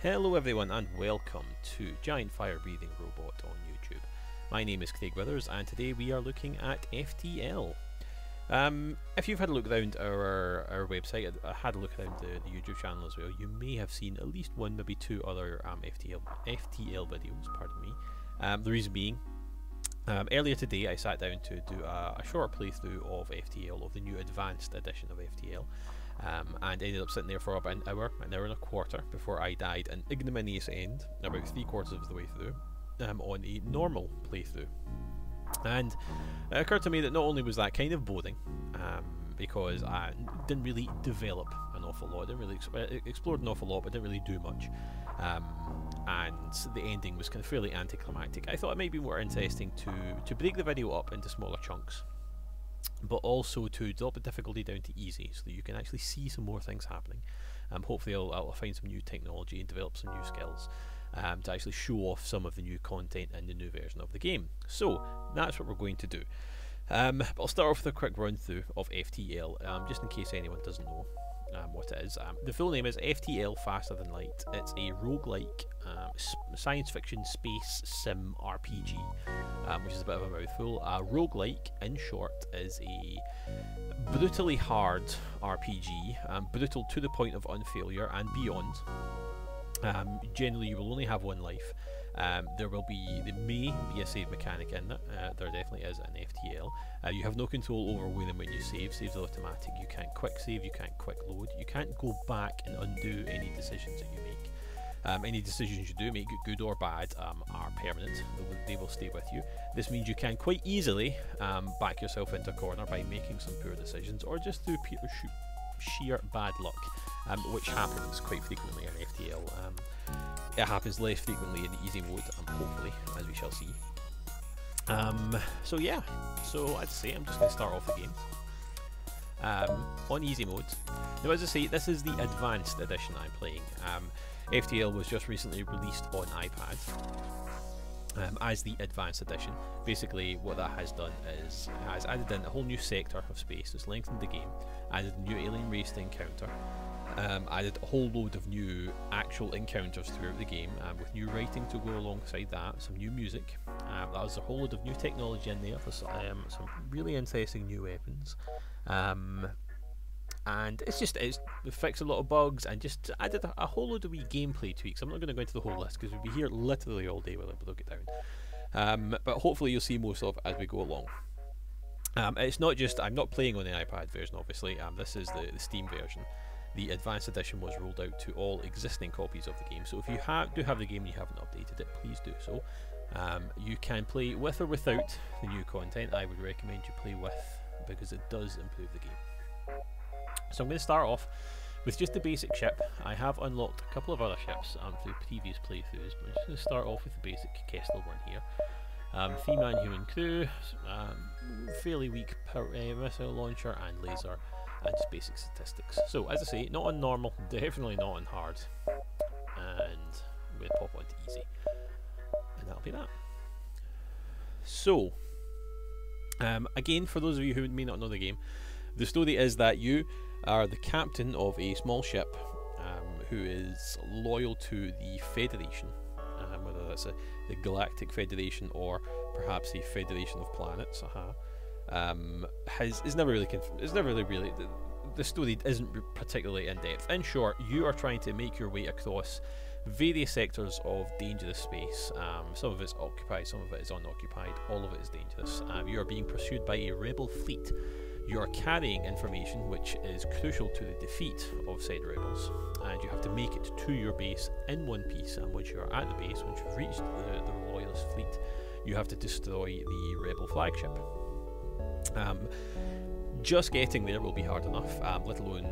Hello everyone and welcome to Giant Fire Breathing Robot on YouTube. My name is Craig Withers and today we are looking at FTL. If you've had a look around our website, I had a look around the YouTube channel as well, you may have seen at least one, maybe two other FTL videos, pardon me. The reason being, earlier today I sat down to do a short playthrough of FTL, of the new advanced edition of FTL. And ended up sitting there for about an hour and a quarter before I died an ignominious end, about 3/4 of the way through, on a normal playthrough. And it occurred to me that not only was that kind of boring, because I didn't really develop an awful lot, didn't really explored an awful lot, but didn't really do much, and the ending was kind of fairly anticlimactic. I thought it might be more interesting to break the video up into smaller chunks, but also to drop the difficulty down to easy so that you can actually see some more things happening. Hopefully I'll find some new technology and develop some new skills to actually show off some of the new content in the new version of the game. So that's what we're going to do. But I'll start off with a quick run through of FTL, just in case anyone doesn't know what it is. The full name is FTL Faster Than Light. It's a roguelike science fiction space sim RPG, which is a bit of a mouthful. Roguelike, in short, is a brutally hard RPG, brutal to the point of unfailure and beyond. Generally you will only have one life. There may be a save mechanic in it. There definitely is in FTL. You have no control over when you save. Saves are automatic. You can't quick save, you can't quick load, you can't go back and undo any decisions that you make. Any decisions you do make, good or bad, are permanent. They will stay with you. This means you can quite easily back yourself into a corner by making some poor decisions, or just through sheer bad luck, which happens quite frequently in FTL. It happens less frequently in the easy mode, hopefully, as we shall see. So yeah, so I'd say I'm just going to start off the game on easy mode. Now, as I say, this is the advanced edition I'm playing. FTL was just recently released on iPad as the advanced edition. Basically what that has done is it has added in a whole new sector of space. It's lengthened the game, added a new alien race to encounter, added a whole load of new actual encounters throughout the game, with new writing to go alongside that, some new music. That was a whole load of new technology in there, for some really interesting new weapons. And it fixed a lot of bugs and just added a whole load of wee gameplay tweaks. I'm not going to go into the whole list because we'll be here literally all day while I broke it down. But hopefully you'll see most of it as we go along. It's not just, I'm not playing on the iPad version obviously, this is the Steam version. The advanced edition was rolled out to all existing copies of the game, so if you do have the game and you haven't updated it, please do so. You can play with or without the new content. I would recommend you play with, because it does improve the game. So I'm going to start off with just the basic ship. I have unlocked a couple of other ships through previous playthroughs, but I'm just going to start off with the basic Kessler one here. 3-man human crew, fairly weak missile launcher and laser, and just basic statistics. So as I say, not on normal, definitely not on hard, and I'm going to pop on to easy, and that'll be that. So again, for those of you who may not know the game, the story is that you are the captain of a small ship who is loyal to the Federation, whether that's the Galactic Federation or perhaps a Federation of Planets. It's never really the story isn't particularly in depth. In short, you are trying to make your way across various sectors of dangerous space. Some of it's occupied, some of it is unoccupied, all of it is dangerous. You are being pursued by a rebel fleet. You are carrying information which is crucial to the defeat of said rebels, and you have to make it to your base in one piece. And once you are at the base, once you've reached the loyalist fleet, you have to destroy the rebel flagship. Just getting there will be hard enough, let alone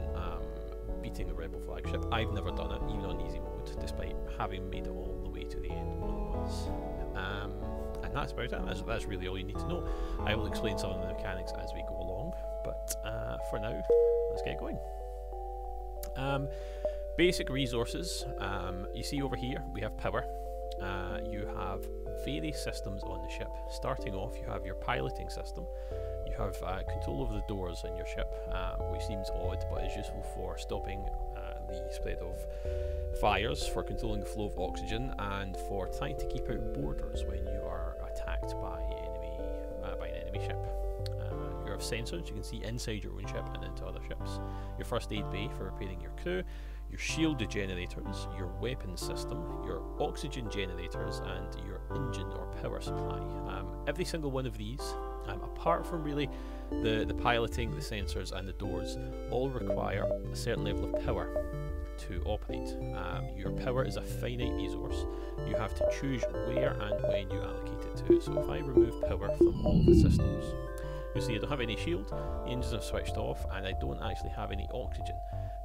beating the rebel flagship. I've never done it, even on easy mode, despite having made it all the way to the end more than once. And that's about it. That's really all you need to know. I will explain some of the mechanics as we go along, but for now, let's get going. Basic resources. You see over here, we have power. You have various systems on the ship. Starting off, you have your piloting system. You have control over the doors in your ship, which seems odd, but is useful for stopping the spread of fires, for controlling the flow of oxygen, and for trying to keep out boarders when you are attacked by an enemy ship. You have sensors you can see inside your own ship and into other ships. Your first aid bay for repairing your crew, your shield generators, your weapons system, your oxygen generators, and your engine or power supply. Every single one of these, apart from really the piloting, the sensors and the doors, all require a certain level of power to operate. Your power is a finite resource. You have to choose where and when you allocate it to. So if I remove power from all of the systems, you'll see I don't have any shield, the engines have switched off, and I don't actually have any oxygen.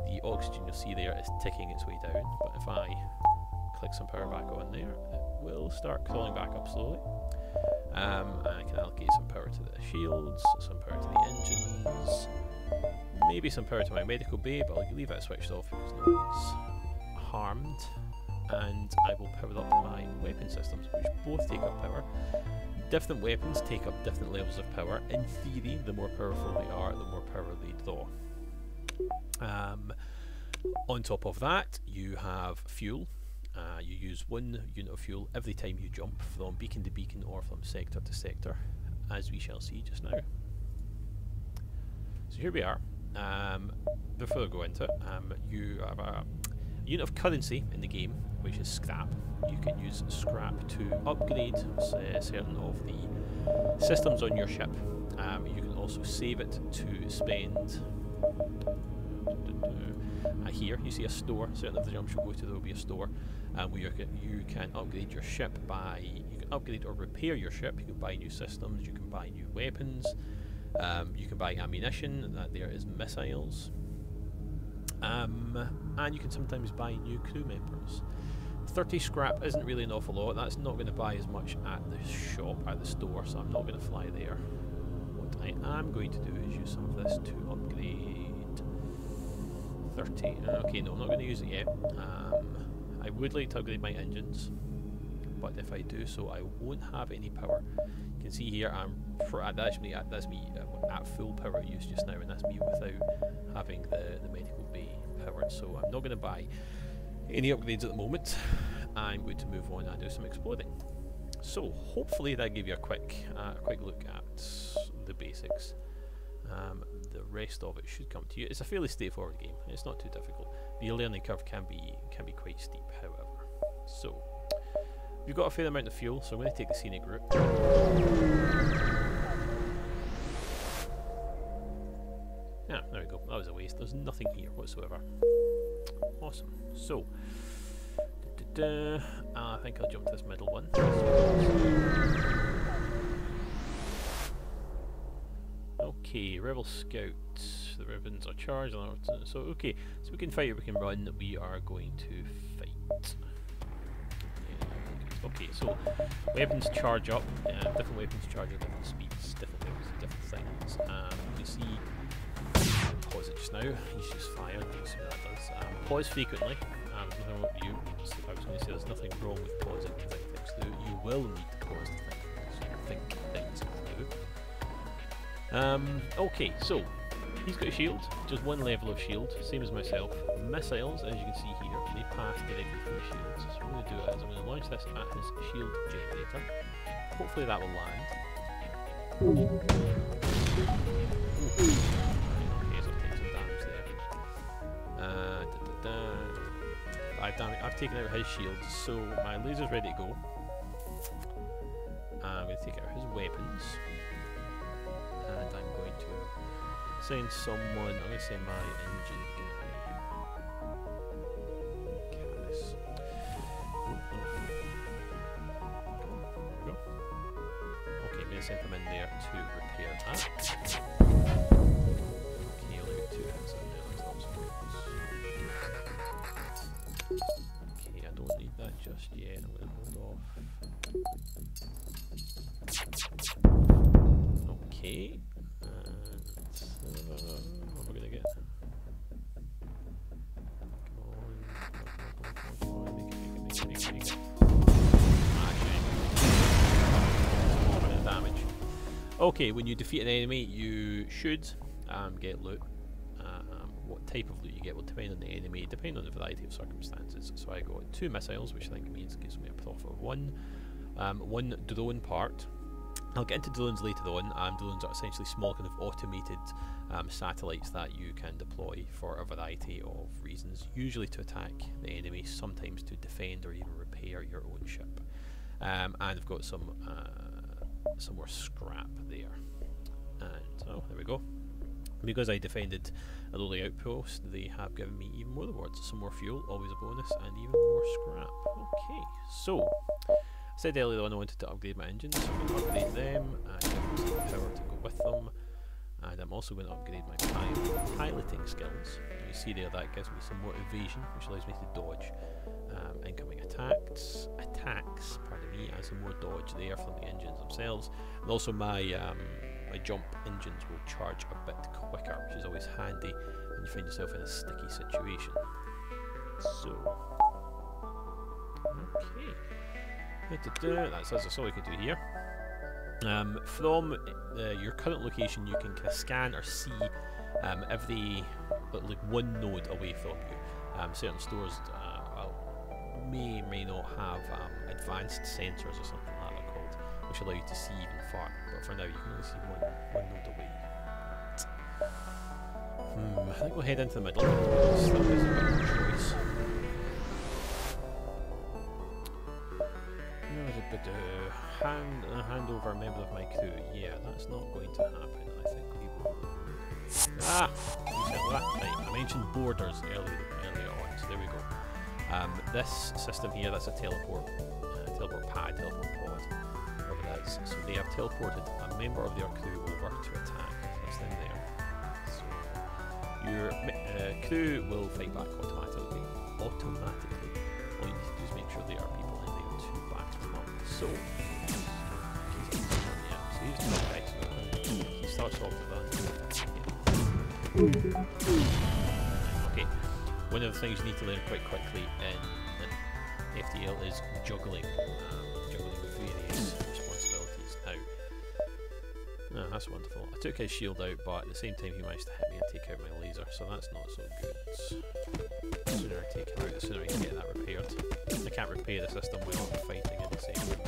The oxygen you'll see there is ticking its way down, but if I click some power back on there, it will start crawling back up slowly. And I can allocate some power to the shields, some power to the engines, maybe some power to my medical bay, but I'll leave that switched off because no one's harmed. And I will power up my weapon systems, which both take up power. Different weapons take up different levels of power. In theory, the more powerful they are, the more power they draw. On top of that, you have fuel. You use 1 unit of fuel every time you jump from beacon to beacon or from sector to sector, as we shall see just now. So here we are. Before I go into it, you have a unit of currency in the game, which is scrap. You can use scrap to upgrade certain of the systems on your ship. You can also save it to spend. Here you see a store. Certain of the jumps you'll go to, there will be a store where you can upgrade your ship by, you can upgrade or repair your ship. You can buy new systems, you can buy new weapons, you can buy ammunition. There is missiles, and you can sometimes buy new crew members. 30 scrap isn't really an awful lot. That's not going to buy as much at the shop, at the store, so I'm not going to fly there. What I am going to do is use some of this to upgrade 30. Okay, no, I'm not going to use it yet. I would like to upgrade my engines, but if I do so, I won't have any power. You can see here, that's me at full power use just now, and that's me without having the medical bay powered. So I'm not going to buy any upgrades at the moment. I'm going to move on and do some exploding. So hopefully that gave you a quick look at the basics. The rest of it should come to you. It's a fairly straightforward game. It's not too difficult. The learning curve can be quite steep, however. So we've got a fair amount of fuel, so I'm going to take the scenic route. Yeah, there we go. That was a waste. There's nothing here whatsoever. Awesome. So I think I'll jump to this middle one. Okay, Rebel Scouts. The ribbons are charged. So okay, so we can fight or we can run. We are going to fight. Okay, so weapons charge up. Different weapons charge at different speeds. Different weapons do different things. You can see. Pause it just now. He's just fired. You can see what that does. Pause frequently. There's nothing wrong with you. I was going to say there's nothing wrong with pausing to think things through. You will need to pause to think things through. Okay, so he's got a shield, just 1 level of shield, same as myself. Missiles, as you can see here, they pass directly from the shields. So what I'm going to do is I'm going to launch this at his shield generator. Hopefully that will land. Okay, so I've taken some damage there. I've taken out his shield, so my laser's ready to go. I'm going to take out his weapons. And I'm going to send someone, I'm going to send my engine guy. Canis. Go. Okay, I'm going to send him in there to repair that. Okay, only got 2 hits in there, that's not so good. Okay, I don't need that just yet, I'm going to hold off. Okay. What we're gonna get? Come on, make it. Damage. Okay, when you defeat an enemy, you should get loot. what type of loot you get will depend on the enemy, depending on the variety of circumstances. So I got 2 missiles, which I think means gives me a profit of 1. 1 drone part. I'll get into drones later on. Drones are essentially small kind of automated satellites that you can deploy for a variety of reasons, usually to attack the enemy, sometimes to defend or even repair your own ship. And I've got some more scrap there. And oh, there we go. Because I defended a lowly outpost, they have given me even more rewards. Some more fuel, always a bonus, and even more scrap. Okay, so I said earlier on I wanted to upgrade my engines, so I'm going to upgrade them and give them some power to go with them. And I'm also going to upgrade my piloting skills. You see there, that gives me some more evasion, which allows me to dodge incoming attacks, pardon me, and some more dodge there from the engines themselves. And also my jump engines will charge a bit quicker, which is always handy when you find yourself in a sticky situation. So, okay. That's all we can do here. From your current location, you can kind of scan or see every like 1 node away from you. Certain stores may not have advanced sensors or something like that they're called, which allow you to see even far. But for now, you can only see one node away. I think we'll head into the middle. Still is a bit of a choice. Hand over a member of my crew. Yeah, that's not going to happen. I think we will. Right, I mentioned borders earlier on, so there we go. This system here, that's a teleport pod, whatever that is. So they have teleported a member of their crew over to attack. That's them there. So your crew will fight back automatically. All you need to do is make sure there are people in there to back them up. So, yeah, so he's doing excellent. He starts off with that. Okay, one of the things you need to learn quite quickly in FTL is juggling various responsibilities. Now, that's wonderful. I took his shield out, but at the same time he managed to hit me and take out my laser, so that's not so good. The sooner I take him out, the sooner I can get that repaired. I can't repair the system while I'm fighting in the same room.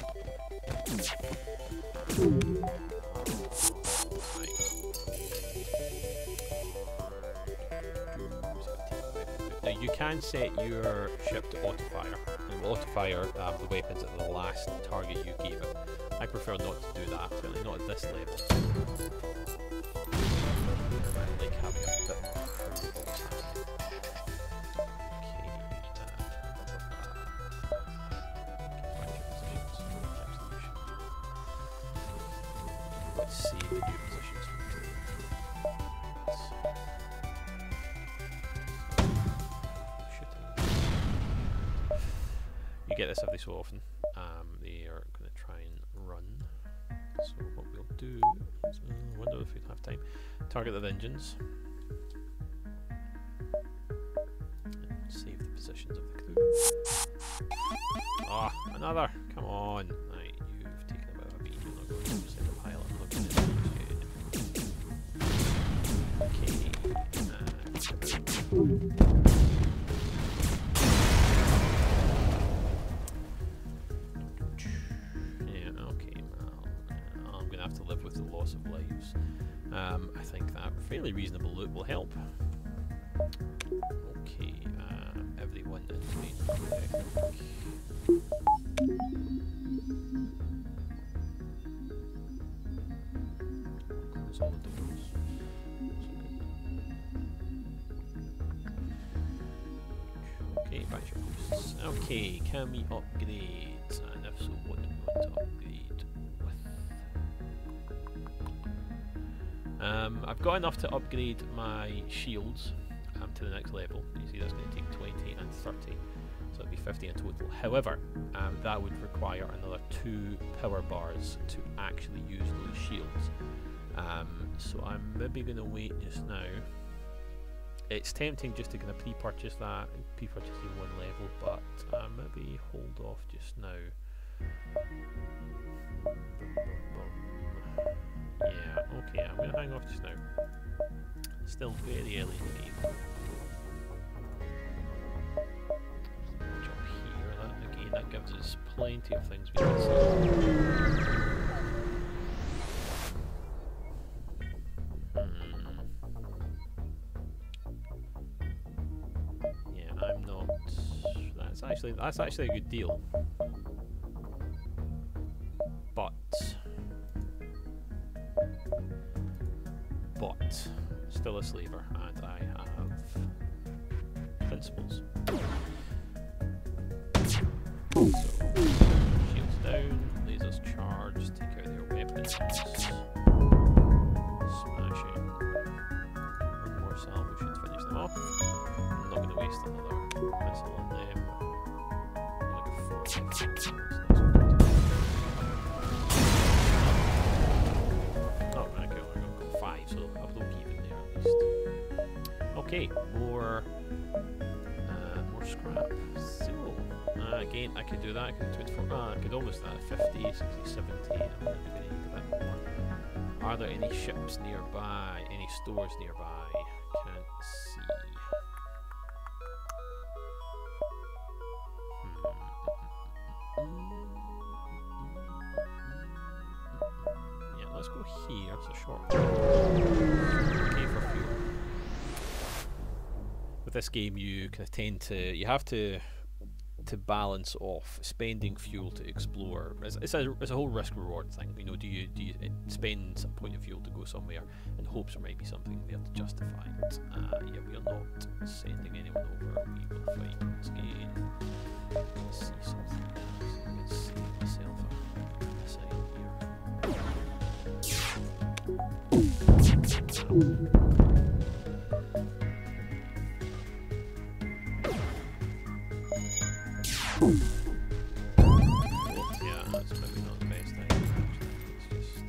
Now you can set your ship to auto-fire, and will auto-fire the weapons at the last target you gave it. I prefer not to do that, certainly not at this level. I like having a bit more let's see the new positions. You get this every so often. They are going to try and run. So what we'll do is, I wonder if we have time. Target the engines. And save the positions of the crew. Ah, another! Come on! Right, you've taken a bit of a beat. You're not going to send a pilot looking at it. Okay. To live with the loss of lives. I think that fairly reasonable loot will help. Okay, everyone is main. Close all the doors. Okay, back to your posts. Okay, can we upgrade? And if so, what do we want to upgrade? I've got enough to upgrade my shields to the next level. You see that's going to take 20 and 30, so it'll be 50 in total. However, that would require another 2 power bars to actually use those shields. So I'm maybe going to wait just now. It's tempting just to kind of pre-purchase that, pre-purchasing 1 level, but maybe hold off just now. Yeah, okay, I'm going to hang off just now. It's still very early in the game. there's plenty of things we can see. Yeah, I'm not. That's actually a good deal. But still a slaver, and I have principles. So, shields down, lasers charged, take out their weapons. Smashing. One more salvo should finish them off. I'm not going to waste another missile on them. I'm going to go 4 missiles. Oh, okay, we're going to go 5, so I broke even there at least. Okay, more scrap. So, again, I could do that. I could do 24. I could almost do that. 50, 60, 70. I'm going to need a bit more. Are there any ships nearby? Any stores nearby? Can't see. Yeah, let's go here. It's a short. Okay for fuel. With this game, you kind of tend to. You have to balance off spending fuel to explore. It's a whole risk reward thing. You know, do you spend a point of fuel to go somewhere in hopes there might be something there to justify it? Yeah, we are not sending anyone over. We will fight once again. Let's see something else. I'm going to save myself a side here. Yeah, that's maybe not the best idea, actually. It's just...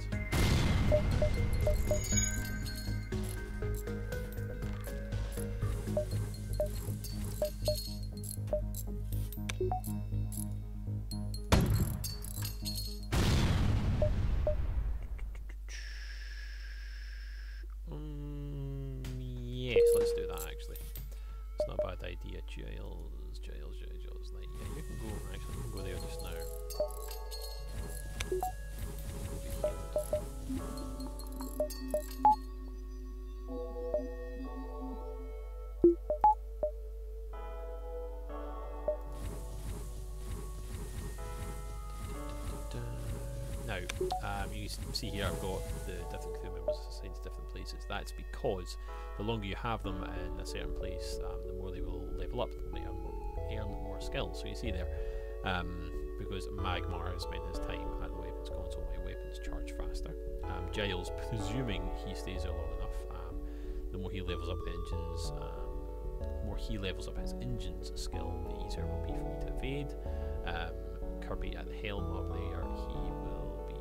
yes, let's do that, actually. It's not a bad idea. Jails. Like, yeah, you can go. Actually, you can go there just now. Now, you see here I've got the different crew members assigned to different places. That's because the longer you have them in a certain place, the more they will level up, the more they earn more skills. So you see there, because Magmar has spent his time at the weapons console, my weapons charge faster. Giles, presuming he stays there long enough, the more he levels up the engines, the more he levels up his engines skill, the easier it will be for me to evade. Kirby at the helm up there, he will be,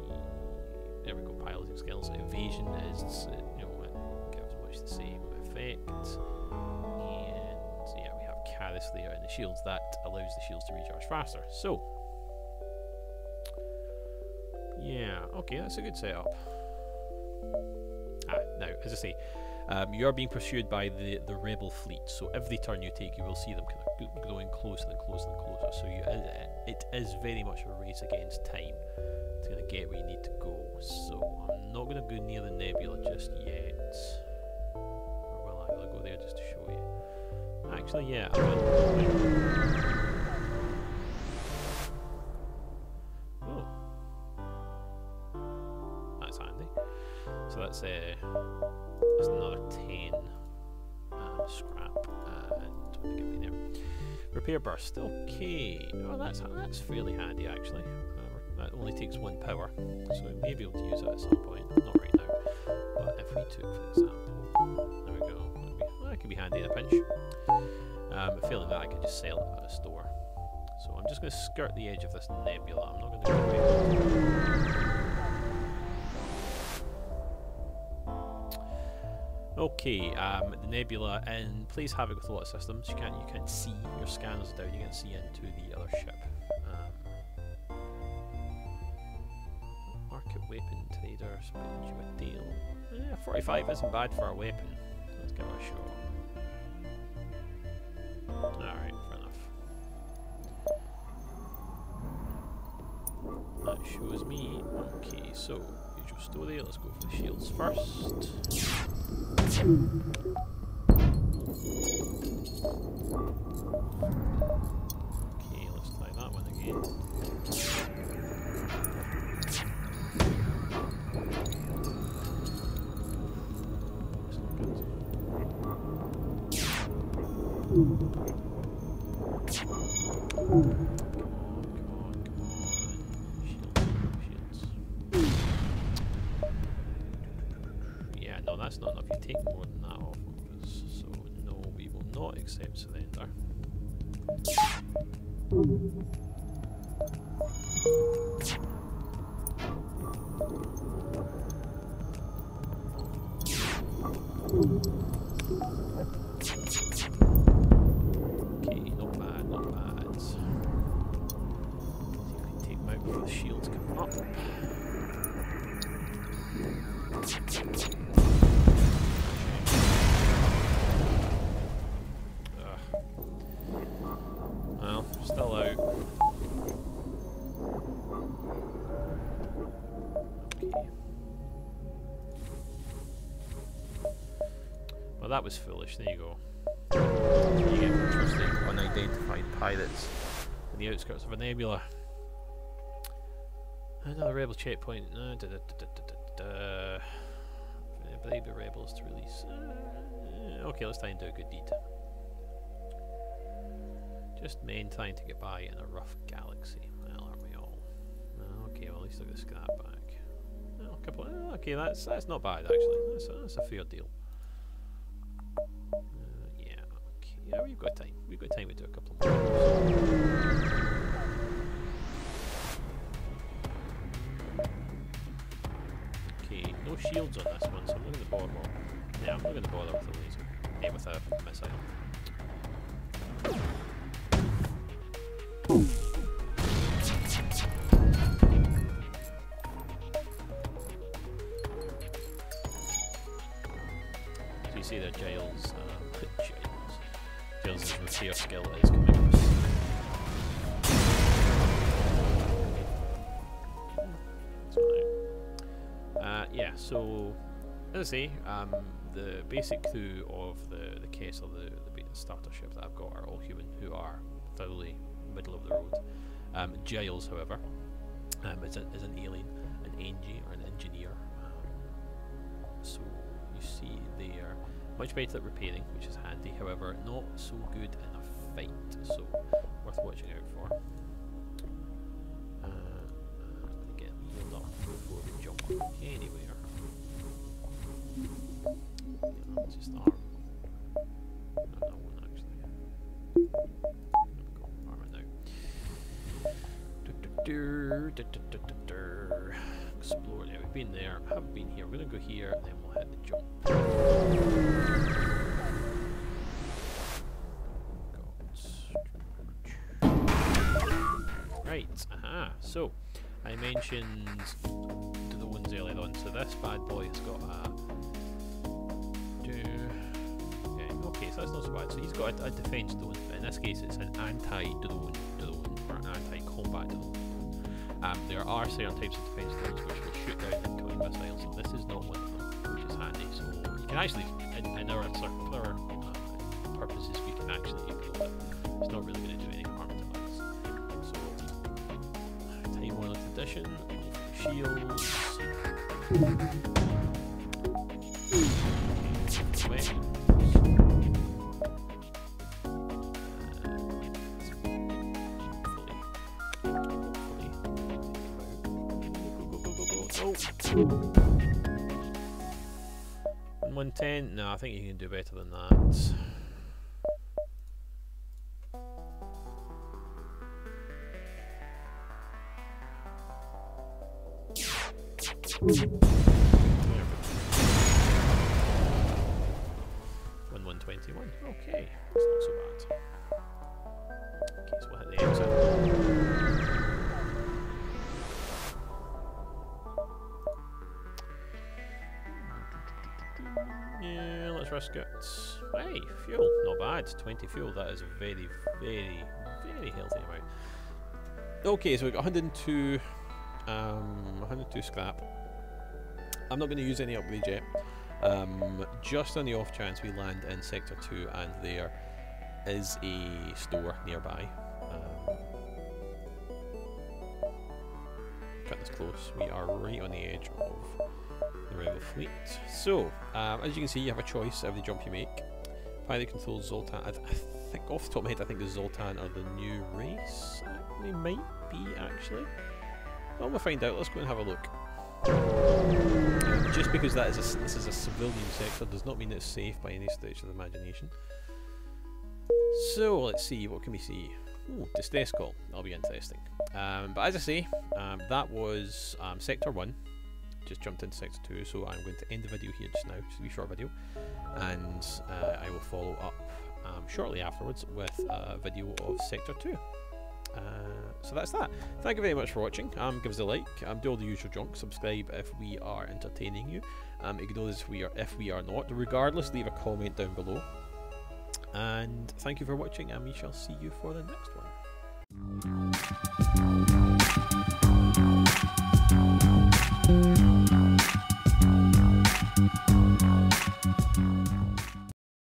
there we go, piloting skills. Evasion is, you know, it gives much the same effect. And yeah, we have Karis there in the shields. That allows the shields to recharge faster. So, yeah, okay, that's a good setup. Now, as I say, you are being pursued by the rebel fleet, so every turn you take, you will see them kind of going closer and closer and closer. So it is very much a race against time to kind of get where you need to go. So I'm not going to go near the nebula just yet. Or will I? Will I go there just to show you? Actually, yeah, I will. Oh, that's handy. So that's another 10 scrap, and what they give me there? Repair burst. Okay, oh, that's fairly handy actually. That only takes 1 power, so we may be able to use that at some point. Not right now, but if we took, for example, there we go. That could be handy in a pinch. Failing that, I could just sell it at a store. So I'm just going to skirt the edge of this nebula. I'm not going to go right. Okay, the nebula plays havoc with a lot of systems. You can't see, your scanners are down, you can't see into the other ship. Market weapon trader, split you a deal. 45 isn't bad for a weapon. Let's give it a shot. Alright, fair enough. That shows me. Okay, so usual story. Let's go for the shields first. Okay, let's try that one again. Yeah, no, that's not enough. You take more than that off of us. So, no, we will not accept surrender. Okay, not bad, not bad. See if we can take them out before the shields come up. Well, still out. Okay. Well, that was foolish. There you go. That's what you get for trusting unidentified pirates in the outskirts of a nebula. Another rebel checkpoint. Brave the rebels to release. Okay, let's try and do a good deed. Just men trying to get by in a rough galaxy. Well, aren't we all? Okay, well, at least I got a scrap back. Oh, a couple. Okay, that's not bad actually. That's a fair deal. Yeah. Okay. Yeah, we've got time. We've got time to do a couple more. Okay, no shields on this one, so I'm not going to bother. Well, yeah, I'm not going to bother with a laser. Yeah, with a missile. So you see that Giles' repair skill is coming up. Yeah, so as I say, the basic crew of the Kessel, the starter ship that I've got, are all human who are thoroughly middle of the road. Giles, however, is an alien, an engie or an engineer. So you see they are much better at repairing, which is handy. However, not so good in a fight, so worth watching out for. Again, healed up before we jump anywhere. Yeah, just arm. No, that one actually. There we go, arm it now. Explore. Yeah, we've been there. Haven't been here. We're gonna go here, and then we'll hit the jump. Right. Aha. So, I mentioned drones earlier on. So this bad boy has got a. Okay, so that's not so bad. So he's got a defense drone, but in this case, it's an anti-drone or an anti-combat drone. There are certain types of defense drones which will shoot down incoming missiles, and this is not one of them, which is handy. So you can actually, in our circular purposes, we can actually ignore it. It's not really going to do any harm to us. So, Time Warner Tradition, shields. Weapons. Oh. 110? No, I think you can do better than that. One 121. Okay, that's not so bad. Okay, so we'll hit the exit. Yeah, let's risk it. Hey, fuel, not bad. 20 fuel, that is a very, very, very healthy amount. Okay, so we've got 102 102 scrap. I'm not going to use any upgrades yet. Just on the off chance we land in Sector 2 and there is a store nearby. Cut this close. We are right on the edge of the rebel fleet. So, as you can see, you have a choice of the jump you make. Pilot controls Zoltan. I think off the top of my head, I think the Zoltan are the new race. They might be actually. Well, we'll find out. Let's go and have a look. Just because this is a civilian sector does not mean it's safe by any stretch of the imagination. So let's see, what can we see? Ooh, distress call. That'll be interesting. But as I say, that was Sector 1. Just jumped into Sector 2, so I'm going to end the video here just now, just a wee short video, and I will follow up shortly afterwards with a video of Sector 2. So that's that. Thank you very much for watching. Give us a like, do all the usual junk, subscribe if we are entertaining you, ignore this if we are not. Regardless, leave a comment down below. And thank you for watching, and we shall see you for the next one.